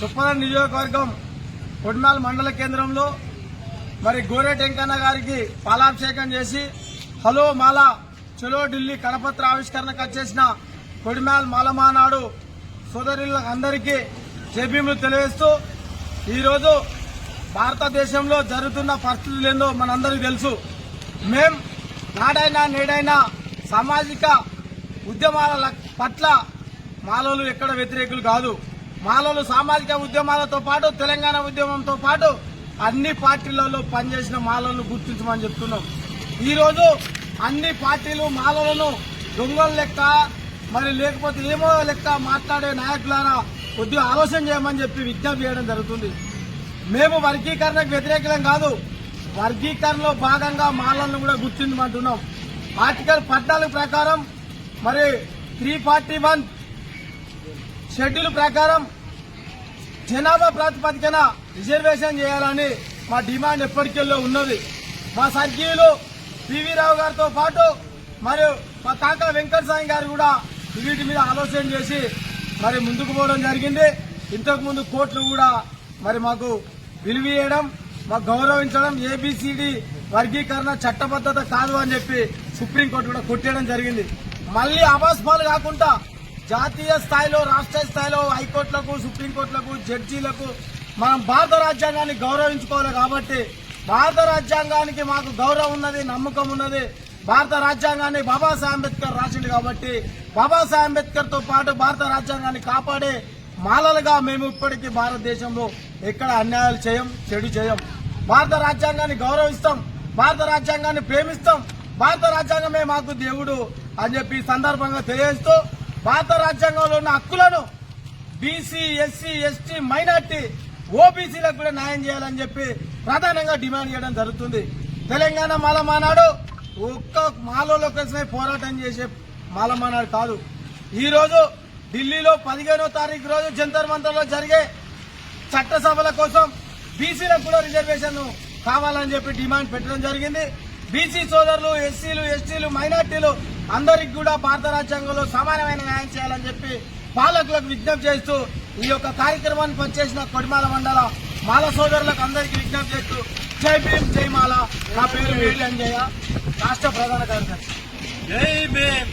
చొప్పదండి నియోజకవర్గం కొడిమాల్ మండల కేంద్రంలో మరి గోరే టెంకన్న గారికి పాలాభిషేకం చేసి హలో మాల చలో ఢిల్లీ కరపత్ర ఆవిష్కరణకు వచ్చేసిన కొడిమాల్ మాలమానాడు సోదరులకు అందరికీ జైభీములు తెలియజేస్తూ ఈరోజు భారతదేశంలో జరుగుతున్న పరిస్థితులు ఏందో మనందరికీ తెలుసు. మేం నాడైనా నేడైనా సామాజిక ఉద్యమాల పట్ల మాలలు ఎక్కడ వ్యతిరేకులు కాదు. మాలలు సామాజిక ఉద్యమాలతో పాటు తెలంగాణ ఉద్యమంతో పాటు అన్ని పార్టీలలో పనిచేసిన మాలలను గుర్తించమని చెప్తున్నాం. ఈరోజు అన్ని పార్టీలు మాలలను దొంగల లెక్క మరి లేకపోతే ఏమో లెక్క మాట్లాడే నాయకులారా కొద్దిగా ఆలోచన చేయమని చెప్పి విజ్ఞప్తి చేయడం జరుగుతుంది. మేము వర్గీకరణకు వ్యతిరేకం కాదు, వర్గీకరణలో భాగంగా మాలలను కూడా గుర్తించమంటున్నాం. ఆర్టికల్ 14 ప్రకారం మరి 341 షెడ్యూల్ ప్రకారం జనాభా ప్రాతిపదికన రిజర్వేషన్ చేయాలని మా డిమాండ్ ఎప్పటికెళ్ళో ఉన్నది. మా సర్గీయులు పివి రావు గారితో పాటు మరియు మా కాకా వెంకట సాయి గారు కూడా వీటి మీద ఆలోచన చేసి మరి ముందుకు పోవడం జరిగింది. ఇంతకు ముందు కోర్టులు కూడా మరి మాకు విలువీయడం, మాకు గౌరవించడం, ఏబిసిడి వర్గీకరణ చట్టబద్ధత కాదు అని చెప్పి సుప్రీంకోర్టు కూడా కొట్టేయడం జరిగింది. మళ్లీ అవాస్తవాలు కాకుండా జాతీయ స్థాయిలో రాష్ట్ర స్థాయిలో హైకోర్టులకు సుప్రీంకోర్టులకు జడ్జీలకు మనం భారత రాజ్యాంగాన్ని గౌరవించుకోవాలి. కాబట్టి భారత రాజ్యాంగానికి మాకు గౌరవం ఉన్నది, నమ్మకం ఉన్నది. భారత రాజ్యాంగాన్ని బాబాసాహెబ్ అంబేద్కర్ రాసింది కాబట్టి బాబాసాహెబ్ అంబేద్కర్ తో పాటు భారత రాజ్యాంగాన్ని కాపాడే మాలలుగా మేము ఇప్పటికీ భారతదేశంలో ఎక్కడ అన్యాయాలు చేయం, చెడు చేయం. భారత రాజ్యాంగాన్ని గౌరవిస్తాం, భారత రాజ్యాంగాన్ని ప్రేమిస్తాం. భారత రాజ్యాంగమే మాకు దేవుడు అని చెప్పి సందర్భంగా తెలియజేస్తూ భారత రాజ్యాంగంలో ఉన్న హక్కులను బీసీ, ఎస్సీ, ఎస్టీ, మైనార్టీ, ఓబీసీలకు కూడా న్యాయం చేయాలని చెప్పి ప్రధానంగా డిమాండ్ చేయడం జరుగుతుంది. తెలంగాణ మాలమానాడు ఒక్క మాలలో కోసమే పోరాటం చేసే మాలమానాడు కాదు. ఈ రోజు ఢిల్లీలో 15వ తారీఖు రోజు జంతర్ మంతర్లో జరిగే చట్టసభల కోసం బీసీలకు కూడా రిజర్వేషన్ కావాలని చెప్పి డిమాండ్ పెట్టడం జరిగింది. బీసీ సోదరులు, ఎస్సీలు, ఎస్టీలు, మైనార్టీలు అందరికి కూడా భారత రాజ్యాంగంలో సమానమైన న్యాయం చేయాలని చెప్పి పాలకులకు విజ్ఞప్తి చేస్తూ ఈ యొక్క కార్యక్రమాన్ని పనిచేసిన కొడిమాల మండల మాల సోదరులకు అందరికీ విజ్ఞప్తి చేస్తూ జై భీమ్, జై మాల. నా పేరు వేడి అంజయ్య, రాష్ట్ర ప్రధాన కార్యదర్శి. జై భీమ్.